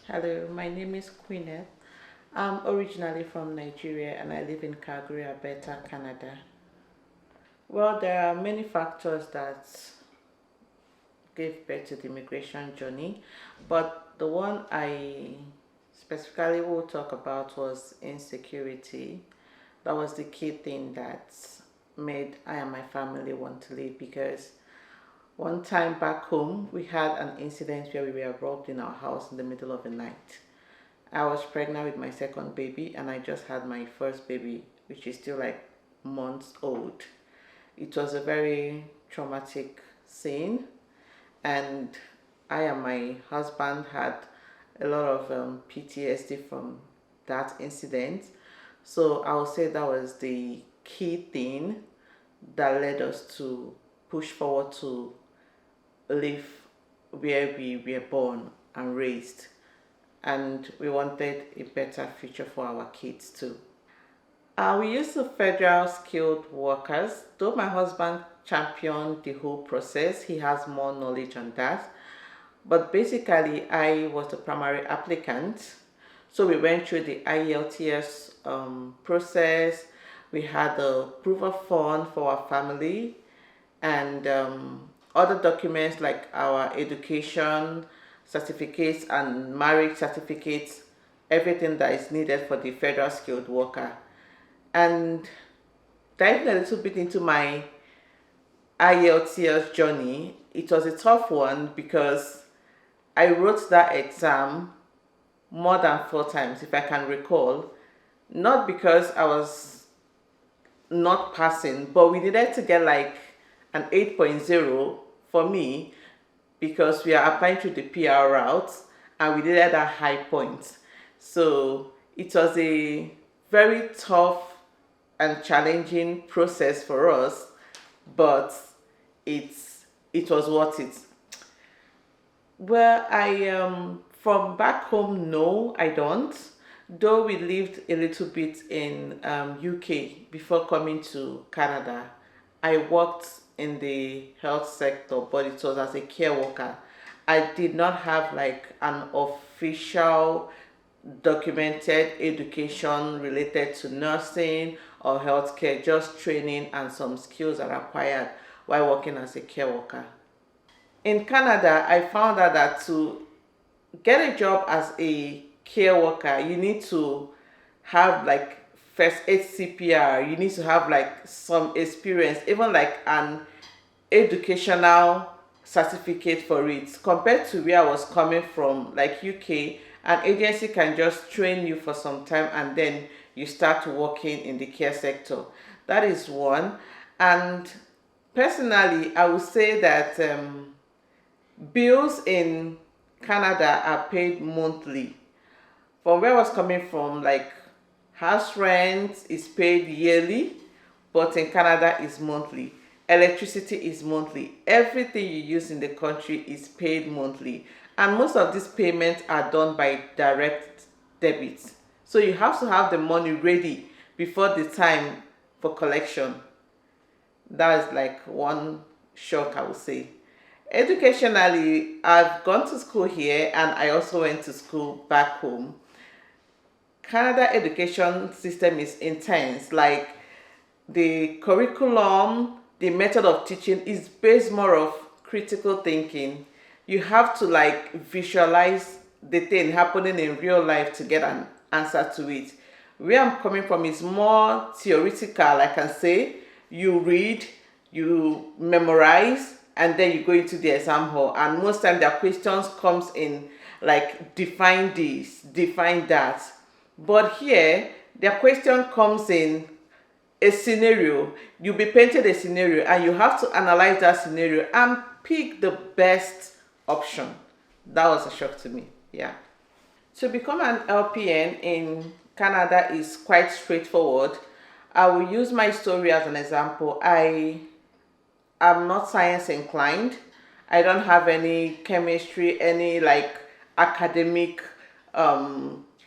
Hello, my name is Queeneth. I'm originally from Nigeria and I live in Calgary, Alberta, Canada. Well, there are many factors that gave birth to the immigration journey, but the one I specifically will talk about was insecurity. That was the key thing that made I and my family want to leave because one time back home, we had an incident where we were robbed in our house in the middle of the night. I was pregnant with my second baby and I just had my first baby, which is still like months old. It was a very traumatic scene, and I and my husband had a lot of PTSD from that incident. So I would say that was the key thing that led us to push forward to live where we were born and raised, and we wanted a better future for our kids too. We use the federal skilled workers. Though my husband championed the whole process, he has more knowledge on that. But basically, I was the primary applicant. So we went through the IELTS process. We had the proof of fund for our family and other documents like our education certificates and marriage certificates, everything that is needed for the federal skilled worker. And diving a little bit into my IELTS journey, it was a tough one because I wrote that exam more than 4 times, if I can recall. Not because I was not passing, but we needed to get like an 8.0 for me because we are applying through the PR route and we needed a high point. So it was a very tough and challenging process for us, but it was worth it. Well, I from back home, no, I don't. Though we lived a little bit in UK before coming to Canada, I worked in the health sector, but it was as a care worker. I did not have like an official documented education related to nursing or healthcare, just training and some skills are required while working as a care worker. In Canada, I found out that to get a job as a care worker, you need to have like first aid CPR, you need to have like some experience, even like an educational certificate for it. Compared to where I was coming from, like UK, an agency can just train you for some time and then you start working in the care sector. That is one. And personally, I would say that bills in Canada are paid monthly. From where I was coming from, like house rent is paid yearly, but in Canada is monthly. Electricity is monthly. Everything you use in the country is paid monthly. And most of these payments are done by direct debit. So you have to have the money ready before the time for collection. That is like one shock, I would say. Educationally, I've gone to school here and I also went to school back home. Canada education system is intense. Like the curriculum, the method of teaching is based more of critical thinking. You have to like visualize the thing happening in real life to get an answer to it. Where I'm coming from is more theoretical, I can say. You read, you memorize, and then you go into the exam hall. And most time their questions comes in like define this, define that. But here, their question comes in a scenario. You'll be painted a scenario and you have to analyze that scenario and pick the best option. That was a shock to me. Yeah. To become an LPN in Canada is quite straightforward. I will use my story as an example. I am not science inclined. I don't have any chemistry, any like academic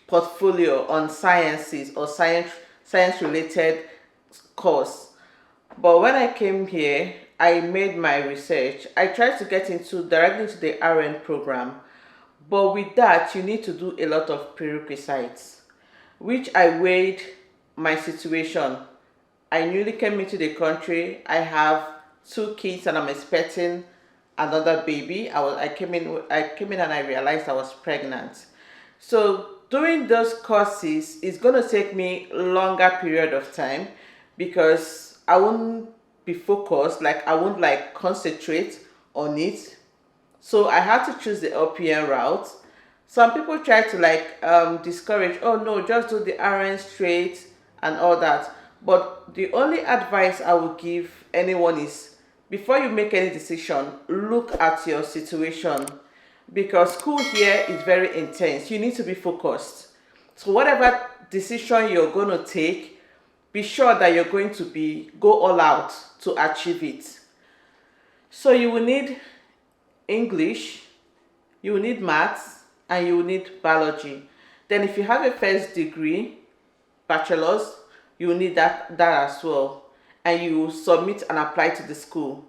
portfolio on sciences or science related course. But when I came here, I made my research. I tried to get into directly into the RN program, But with that, you need to do a lot of prerequisites, which I weighed my situation. I newly came into the country. I have two kids and I'm expecting another baby. I came in and I realized I was pregnant. So doing those courses is going to take me longer period of time because I won't be focused, like I won't like concentrate on it. So I had to choose the LPN route. Some people try to like discourage, oh no, just do the RN straight and all that. But the only advice I would give anyone is before you make any decision, look at your situation because school here is very intense. You need to be focused. So whatever decision you're going to take, be sure that you're going to be go all out to achieve it. So you will need English, you will need maths, and you will need biology. Then if you have a first degree, bachelor's, you will need that as well. And you will submit and apply to the school.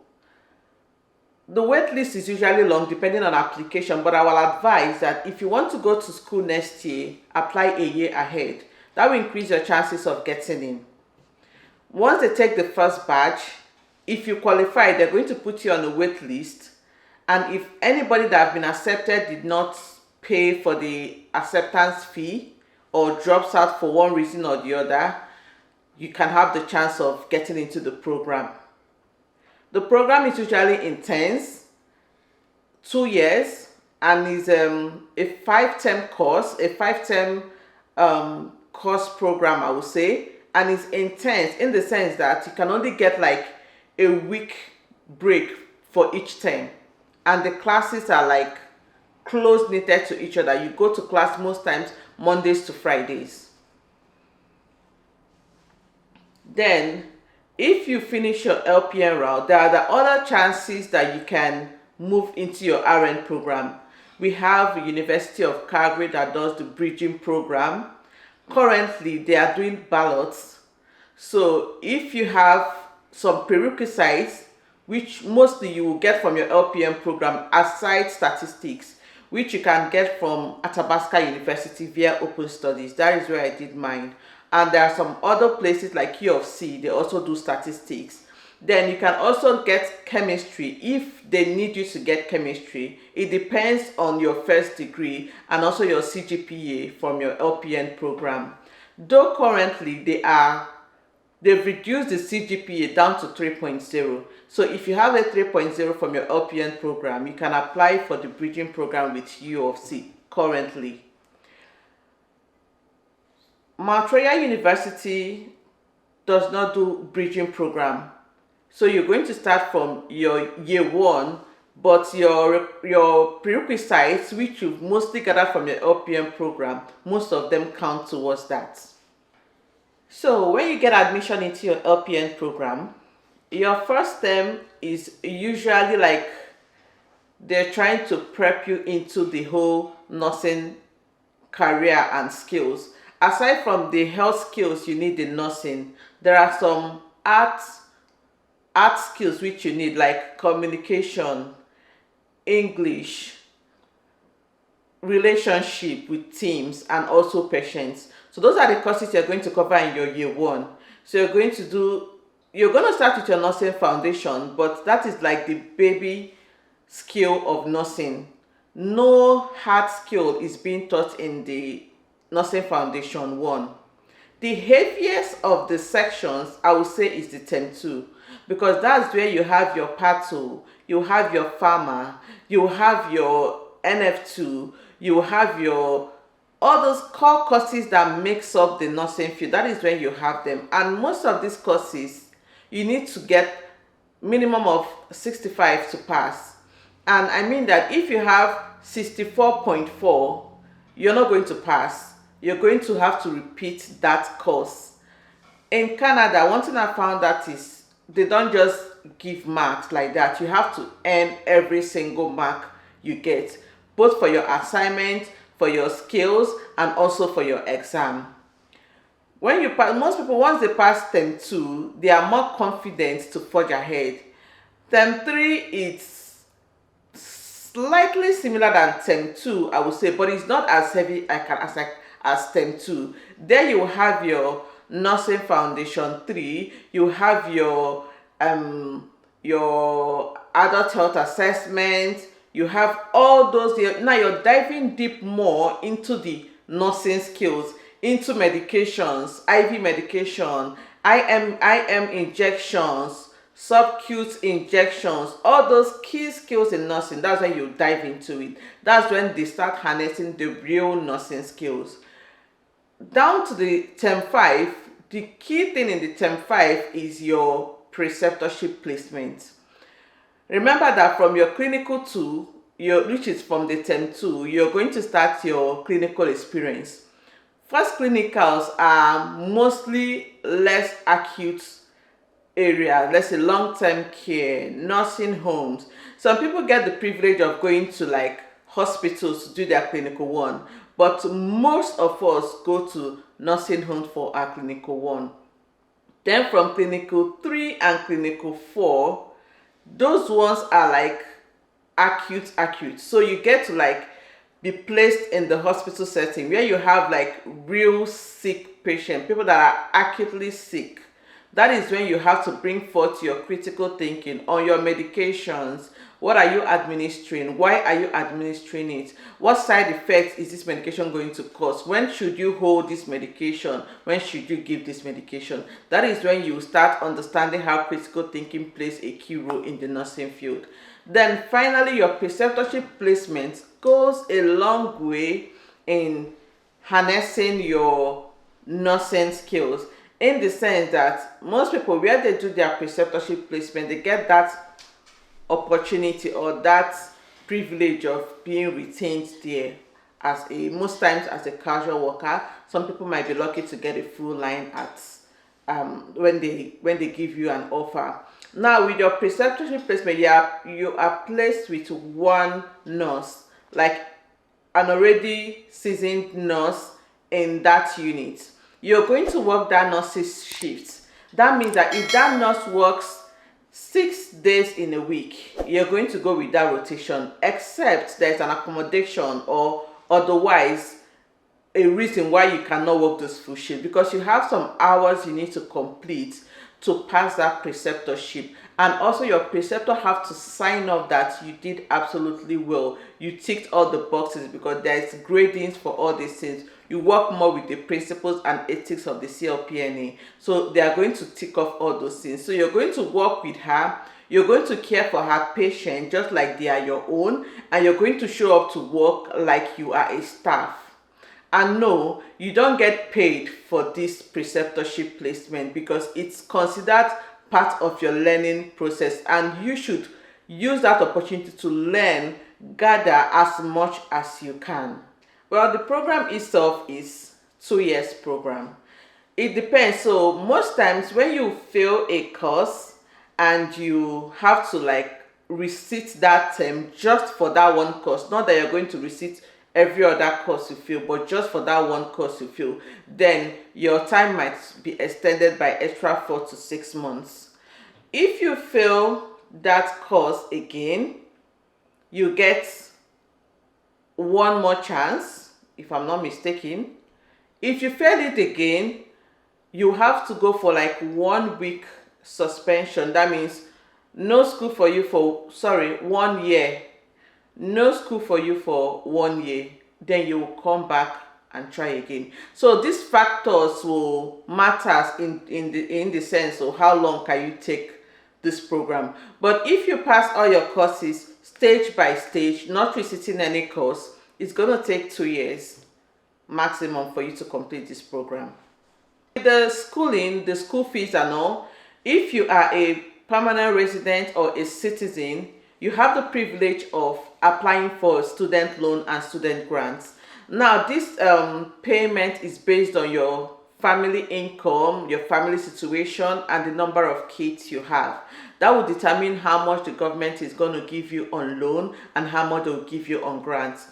The wait list is usually long depending on application, but I will advise that if you want to go to school next year, apply a year ahead. That will increase your chances of getting in. Once they take the first batch, if you qualify, they're going to put you on the wait list. And if anybody that have been accepted did not pay for the acceptance fee or drops out for one reason or the other, you can have the chance of getting into the program. The program is usually intense, 2 years, and is a 5-term course, a 5-term course program, I would say, and it's intense in the sense that you can only get like a week break for each term, and the classes are like close knitted to each other. You go to class most times Mondays to Fridays. Then if you finish your LPN route, there are the other chances that you can move into your RN program. We have the University of Calgary that does the bridging program. Currently, they are doing ballots. So if you have some prerequisites, which mostly you will get from your LPN program aside statistics, which you can get from Athabasca University via Open Studies. That is where I did mine. And there are some other places like U of C, they also do statistics. Then you can also get chemistry if they need you to get chemistry. It depends on your first degree and also your CGPA from your LPN program. Though currently they've reduced the CGPA down to 3.0. So if you have a 3.0 from your LPN program, you can apply for the bridging program with U of C currently. Mount Royal University does not do bridging program. So you're going to start from your year one, but your prerequisites, which you've mostly gathered from your LPN program, most of them count towards that. So when you get admission into your LPN program, your first term is usually like they're trying to prep you into the whole nursing career and skills. Aside from the health skills you need in nursing, there are some art skills which you need, like communication, English, relationship with teams, and also patience. So those are the courses you're going to cover in your year one. So you're going to start with your nursing foundation, but that is like the baby skill of nursing. No hard skill is being taught in the nursing foundation 1. The heaviest of the sections I would say is the term 2, because that's where you have your pato, you have your pharma, you have your NF2, you have your all those core courses that makes up the nursing field. That is where you have them, and most of these courses you need to get minimum of 65 to pass. And I mean that if you have 64.4, you're not going to pass. You're going to have to repeat that course. In Canada, one thing I found that is they don't just give marks like that. You have to earn every single mark you get, both for your assignment, for your skills, and also for your exam. When you pass, most people, once they pass term 2, they are more confident to forge ahead. Term 3, it's slightly similar than term 2, I would say, but it's not as heavy as term 2. There you have your nursing foundation 3, you have your adult health assessment, you have all those there. Now you're diving deep more into the nursing skills, into medications, IV medication, IM injections, subcute injections, all those key skills in nursing. That's when you dive into it. That's when they start harnessing the real nursing skills. Down to the term 5, the key thing in the term 5 is your preceptorship placement. Remember that from your clinical 2, which is from the term 2, you're going to start your clinical experience. First clinicals are mostly less acute area, let's say long-term care, nursing homes. Some people get the privilege of going to like hospitals to do their clinical 1, but most of us go to nursing homes for our clinical 1. Then from clinical 3 and clinical 4, those ones are like acute. So you get to like be placed in the hospital setting where you have like real sick patients, people that are acutely sick. That is when you have to bring forth your critical thinking on your medications. What are you administering? Why are you administering it? What side effects is this medication going to cause? When should you hold this medication? When should you give this medication? That is when you start understanding how critical thinking plays a key role in the nursing field. Then finally, your preceptorship placement goes a long way in harnessing your nursing skills, in the sense that most people, where they do their preceptorship placement, they get that opportunity or that privilege of being retained there as most times as a casual worker. Some people might be lucky to get a full line at when they give you an offer. Now with your preceptorship placement, you are placed with one nurse, like an already seasoned nurse in that unit. You're going to work that nurse's shift. That means that if that nurse works 6 days in a week, you're going to go with that rotation, except there's an accommodation or otherwise a reason why you cannot work this full shift, because you have some hours you need to complete to pass that preceptorship. And also your preceptor have to sign off that you did absolutely well, you ticked all the boxes, because there's gradings for all these things. You work more with the principles and ethics of the CLPNA, so they are going to tick off all those things. So you're going to work with her, you're going to care for her patient just like they are your own, and you're going to show up to work like you are a staff. And no, you don't get paid for this preceptorship placement, because it's considered part of your learning process, and you should use that opportunity to learn, gather as much as you can. Well, the program itself is 2 years program. It depends. So most times when you fail a course and you have to like resit that term just for that one course, not that you're going to resit every other course you fail, but just for that one course you fail, then your time might be extended by extra 4 to 6 months. If you fail that course again, you get one more chance, if I'm not mistaken. If you fail it again, you have to go for like 1 week suspension. That means no school for you for 1 year. No school for you for 1 year. Then you will come back and try again. So these factors will matter in the sense of how long can you take this program. But if you pass all your courses stage by stage, not reciting any course, it's going to take 2 years maximum for you to complete this program. With the schooling, the school fees and all, if you are a permanent resident or a citizen, you have the privilege of applying for student loan and student grants. Now this payment is based on your family income, your family situation, and the number of kids you have. That will determine how much the government is going to give you on loan and how much they will give you on grants.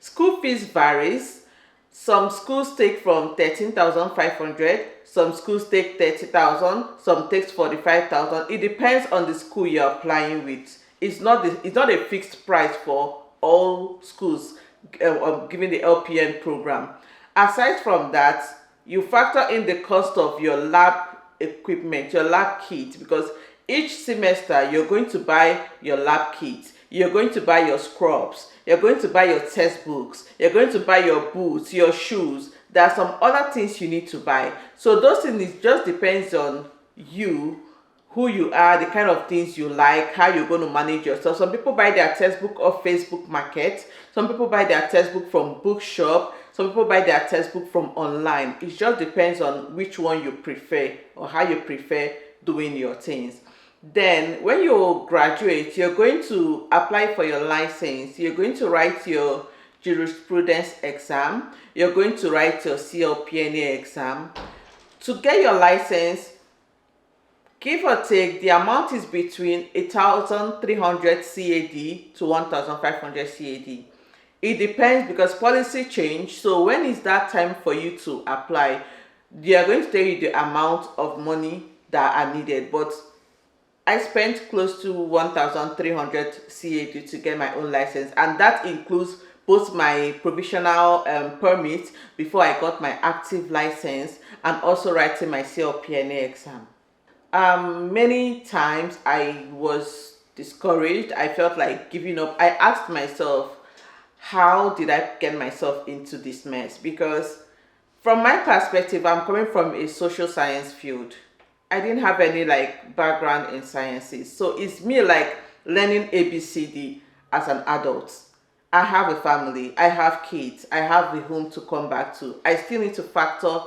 School fees varies. Some schools take from 13,500, some schools take 30,000, some takes 45,000. It depends on the school you're applying with. It's not a fixed price for all schools giving the LPN program. Aside from that, you factor in the cost of your lab equipment, your lab kit, because each semester you're going to buy your lab kit, you're going to buy your scrubs, you're going to buy your textbooks, you're going to buy your boots, your shoes. There are some other things you need to buy. So those things just depends on you, who you are, the kind of things you like, how you're going to manage yourself. Some people buy their textbook off Facebook Market. Some people buy their textbook from bookshop. Some people buy their textbook from online. It just depends on which one you prefer or how you prefer doing your things. Then when you graduate, you're going to apply for your license. You're going to write your jurisprudence exam. You're going to write your CLPNA exam. To get your license, give or take, the amount is between 1,300 CAD to 1,500 CAD. It depends because policy change. So when is that time for you to apply? They are going to tell you the amount of money that are needed. But I spent close to 1,300 CAD to get my own license, and that includes both my provisional permit before I got my active license and also writing my CLPNA exam. Many times I was discouraged. I felt like giving up. I asked myself, how did I get myself into this mess? Because from my perspective, I'm coming from a social science field. I didn't have any like background in sciences. So it's me like learning ABCD as an adult. I have a family, I have kids, I have a home to come back to. I still need to factor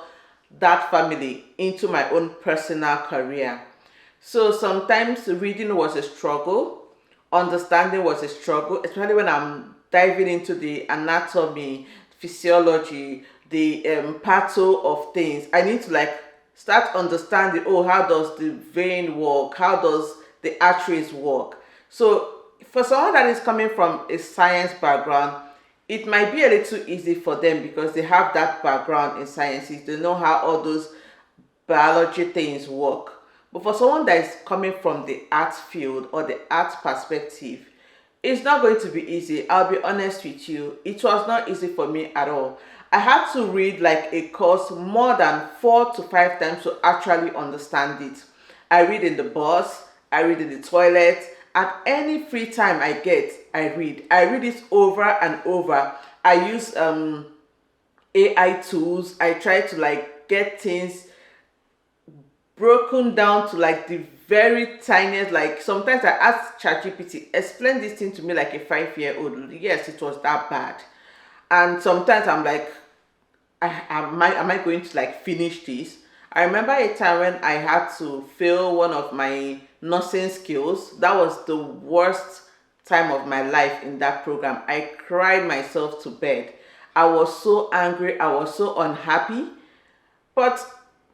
that family into my own personal career. So sometimes reading was a struggle, understanding was a struggle, especially when I'm diving into the anatomy, physiology, the patho of things. I need to like start understanding, oh, how does the vein work? How does the arteries work? So for someone that is coming from a science background, it might be a little easy for them because they have that background in sciences. They know how all those biology things work. But for someone that is coming from the arts field or the arts perspective, it's not going to be easy. I'll be honest with you. It was not easy for me at all. I had to read like a course more than 4 to 5 times to actually understand it. I read in the bus, I read in the toilet, at any free time I get, I read. I read it over and over. I use AI tools. I try to like get things broken down to like the very tiniest, like sometimes I ask ChatGPT, explain this thing to me like a 5-year-old. Yes, it was that bad. And sometimes I'm like, am I going to like finish this? I remember a time when I had to fail one of my nursing skills. That was the worst time of my life in that program. I cried myself to bed. I was so angry. I was so unhappy. But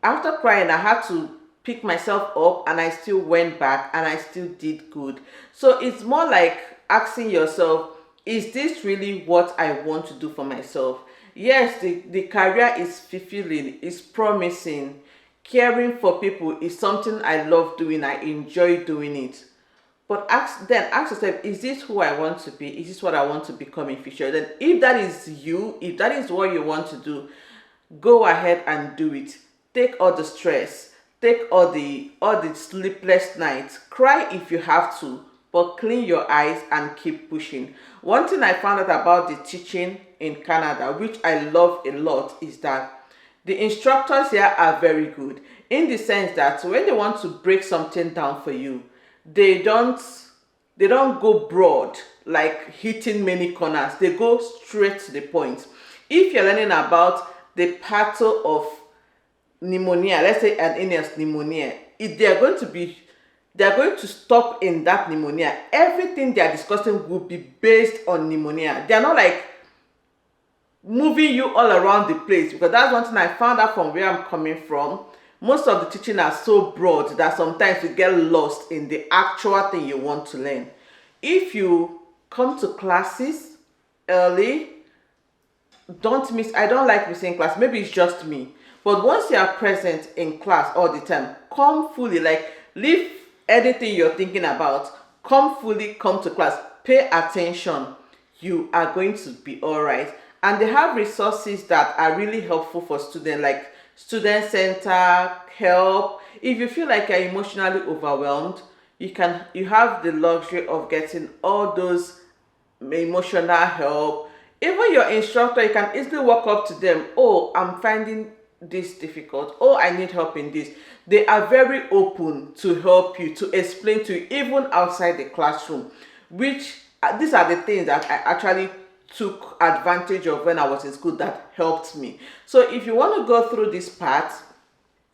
after crying, I had to pick myself up and I still went back and I still did good. So it's more like asking yourself, is this really what I want to do for myself? Yes, the career is fulfilling, it's promising. Caring for people is something I love doing, I enjoy doing it. But ask yourself, is this who I want to be? Is this what I want to become in future? Then if that is you, if that is what you want to do, go ahead and do it. Take all the stress, take all the sleepless nights, cry if you have to, but clean your eyes and keep pushing. One thing I found out about the teaching in Canada, which I love a lot, is that the instructors here are very good in the sense that when they want to break something down for you, they don't go broad like hitting many corners. They go straight to the point. If you're learning about the patho of pneumonia, let's say an illness pneumonia, if they are going to stop in that pneumonia. Everything they are discussing will be based on pneumonia. They are not like moving you all around the place, because that's one thing I found out from where I'm coming from. Most of the teaching are so broad that sometimes you get lost in the actual thing you want to learn. If you come to classes early, don't miss. I don't like missing class. Maybe it's just me. But once you are present in class all the time, come fully, like leave anything you're thinking about, come fully, come to class, pay attention, you are going to be all right. And they have resources that are really helpful for students, like student center help. If you feel like you're emotionally overwhelmed, you have the luxury of getting all those emotional help. Even your instructor, you can easily walk up to them. Oh, I'm finding this difficult. Oh, I need help in this. They are very open to help you, to explain to you, even outside the classroom, which these are the things that I actually took advantage of when I was in school that helped me. So if you want to go through this path,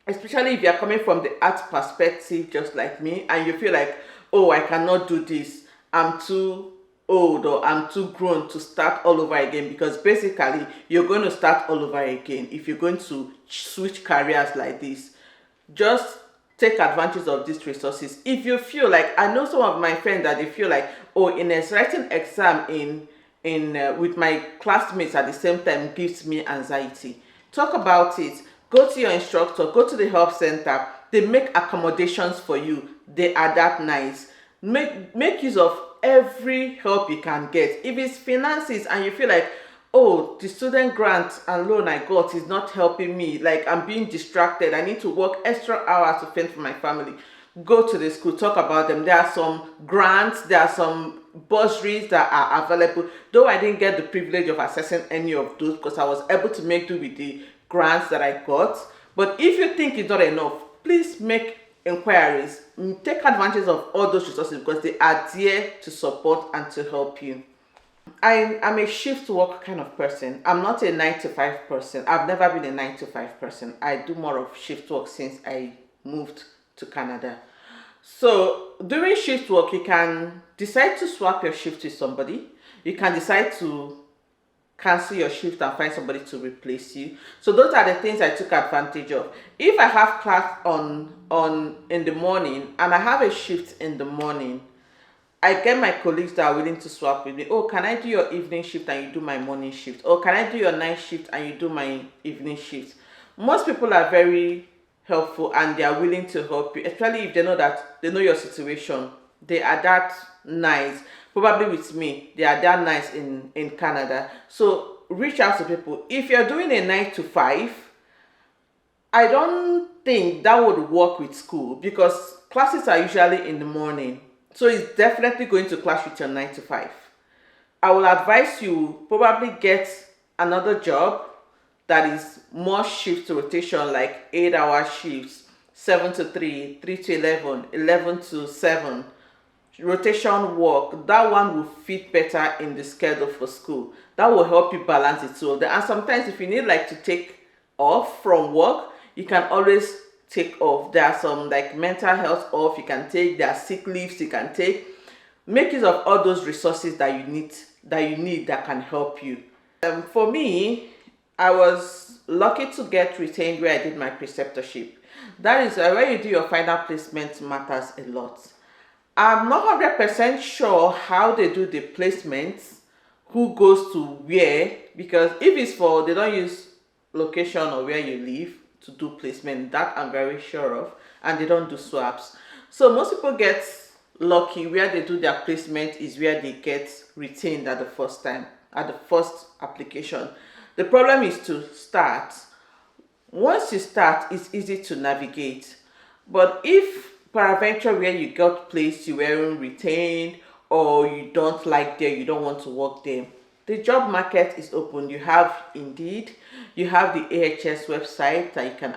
especially if you're coming from the art perspective just like me, and you feel like, oh, I cannot do this, I'm too old or I'm too grown to start all over again, because basically you're going to start all over again if you're going to switch careers like this. Just take advantage of these resources. If you feel like, I know some of my friends that they feel like, oh, in a writing exam in with my classmates at the same time gives me anxiety. Talk about it. Go to your instructor, go to the help center. They make accommodations for you. They are that nice. Make use of every help you can get. If it's finances and you feel like, oh, the student grant and loan I got is not helping me, like I'm being distracted, I need to work extra hours to fend for my family, go to the school, talk about them. There are some grants, there are some bursaries that are available, though I didn't get the privilege of accessing any of those because I was able to make do with the grants that I got. But if you think it's not enough, please make inquiries. Take advantage of all those resources because they are there to support and to help you. I'm a shift work kind of person. I'm not a 9 to 5 person. I've never been a 9 to 5 person. I do more of shift work since I moved to Canada. So during shift work, you can decide to swap your shift with somebody. You can decide to cancel your shift and find somebody to replace you. So those are the things I took advantage of. If I have class on in the morning and I have a shift in the morning, I get my colleagues that are willing to swap with me. Oh, can I do your evening shift and you do my morning shift? Or can I do your night shift and you do my evening shift? Most people are very helpful and they are willing to help you, especially if they know that they know your situation. They are that nice. Probably with me, they are that nice in Canada. So reach out to people. If you're doing a 9 to 5, I don't think that would work with school because classes are usually in the morning. So it's definitely going to clash with your 9 to 5. I will advise you probably get another job that is more shift rotation, like 8-hour shifts, 7 to 3, 3 to 11, 11 to 7, rotation work. That one will fit better in the schedule for school. That will help you balance it. So, and sometimes if you need like to take off from work, you can always take off. There are some like mental health off you can take. There are sick leaves you can take. Make use of all those resources that you need that can help you. For me, I was lucky to get retained where I did my preceptorship. That is where you do your final placement matters a lot. I'm not 100% sure how they do the placements, who goes to where, because if it's for, they don't use location or where you live to do placement, that I'm very sure of, and they don't do swaps. So most people get lucky where they do their placement is where they get retained at the first time, at the first application. The problem is to start. Once you start, it's easy to navigate. But if peradventure where you got placed, you weren't retained, or you don't like there, you don't want to work there, the job market is open. You have Indeed, you have the AHS website that you can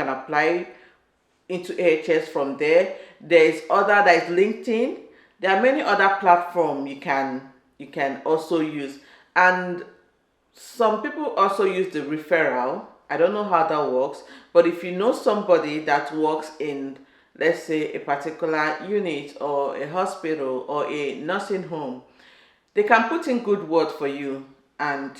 apply into AHS from there. There is LinkedIn. There are many other platforms you can also use, and some people also use the referral. I don't know how that works, but if you know somebody that works in, let's say, a particular unit or a hospital or a nursing home, they can put in good word for you, and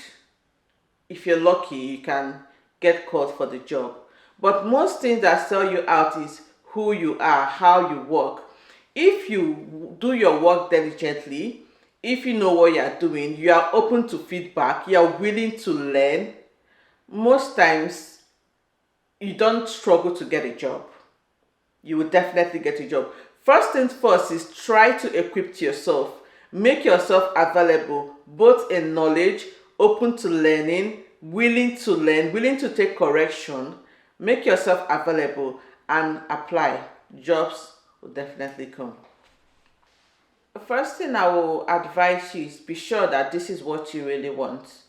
if you're lucky, you can get called for the job. But most things that sell you out is who you are, how you work. If you do your work diligently, if you know what you're doing, you are open to feedback, you are willing to learn, most times you don't struggle to get a job. You will definitely get a job. First things first is try to equip yourself. Make yourself available, both in knowledge, open to learning, willing to learn, willing to take correction. Make yourself available and apply. Jobs will definitely come. The first thing I will advise you is be sure that this is what you really want,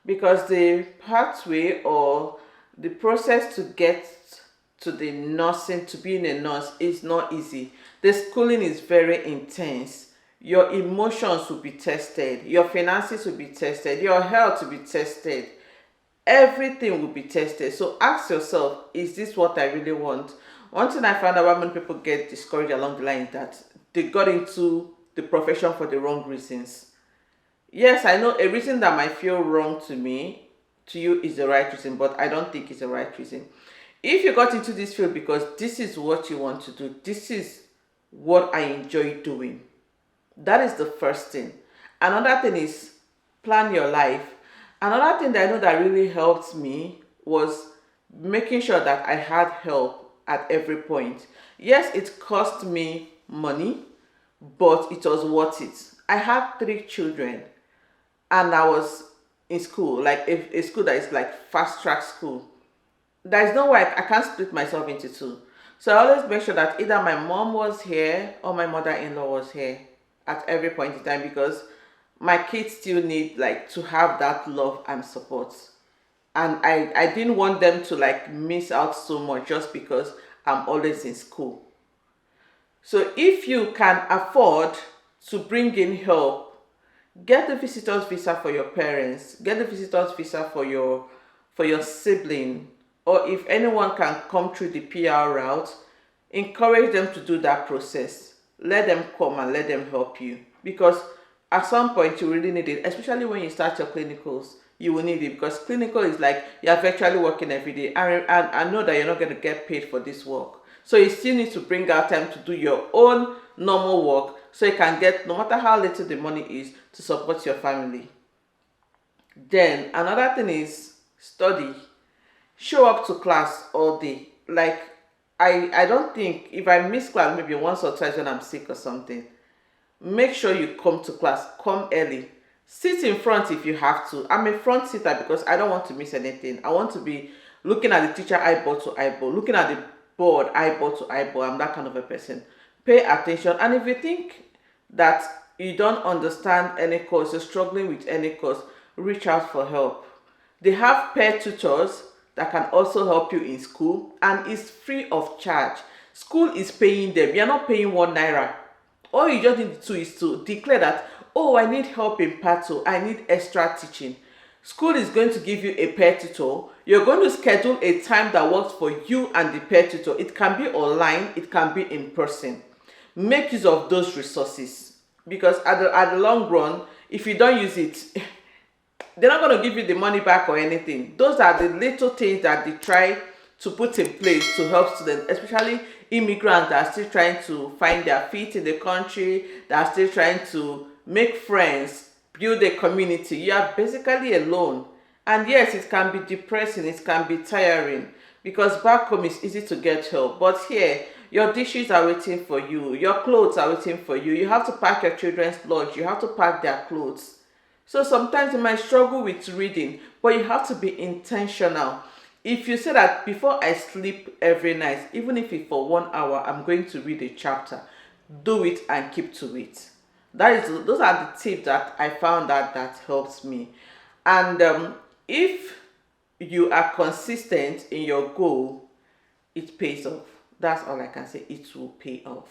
because the pathway or the process to get to the nursing, to being a nurse, is not easy. The schooling is very intense. Your emotions will be tested, your finances will be tested, your health will be tested, everything will be tested. So ask yourself, is this what I really want? One thing I found out why many people get discouraged along the line is that they got into the profession for the wrong reasons. Yes, I know a reason that might feel wrong to me, to you is the right reason, but I don't think it's the right reason. If you got into this field because this is what you want to do, this is what I enjoy doing, that is the first thing. Another thing is plan your life. Another thing that I know that really helped me was making sure that I had help at every point. Yes, it cost me money, but it was worth it. I had 3 children and I was in school, like a school that is like fast track school. There's no way I can't split myself into 2. So I always make sure that either my mom was here or my mother-in-law was here at every point in time, because my kids still need like to have that love and support. And I didn't want them to like miss out so much just because I'm always in school. So if you can afford to bring in help, get the visitor's visa for your parents, get the visitor's visa for your sibling, or if anyone can come through the PR route, encourage them to do that process. Let them come and let them help you, because at some point you really need it, especially when you start your clinicals. You will need it, because clinical is like you're virtually working every day. And I know that you're not going to get paid for this work. So you still need to bring out time to do your own normal work so you can get, no matter how little the money is, to support your family. Then another thing is study. Show up to class all day. Like I don't think, if I miss class maybe once or twice when I'm sick or something, make sure you come to class, come early. Sit in front if you have to. I'm a front sitter because I don't want to miss anything. I want to be looking at the teacher eyeball to eyeball, looking at the board eyeball to eyeball. I'm that kind of a person. Pay attention. And if you think that you don't understand any course, you're struggling with any course, reach out for help. They have peer tutors that can also help you in school, and it's free of charge. School is paying them. You're not paying 1 naira. All you just need to do is to declare that, oh, I need help in part 2, I need extra teaching. School is going to give you a peer tutor. You're going to schedule a time that works for you and the peer tutor. It can be online, it can be in person. Make use of those resources, because at the long run, if you don't use it, they're not going to give you the money back or anything. Those are the little things that they try to put in place to help students, especially immigrants that are still trying to find their feet in the country, that are still trying to make friends, build a community. You are basically alone. And yes, it can be depressing, it can be tiring, because back home it's easy to get help. But here, your dishes are waiting for you, your clothes are waiting for you. You have to pack your children's lunch, you have to pack their clothes. So sometimes you might struggle with reading, but you have to be intentional. If you say that before I sleep every night, even if it's for 1 hour, I'm going to read a chapter, do it and keep to it. Those are the tips that I found out that helps me. And if you are consistent in your goal, it pays off. That's all I can say. It will pay off.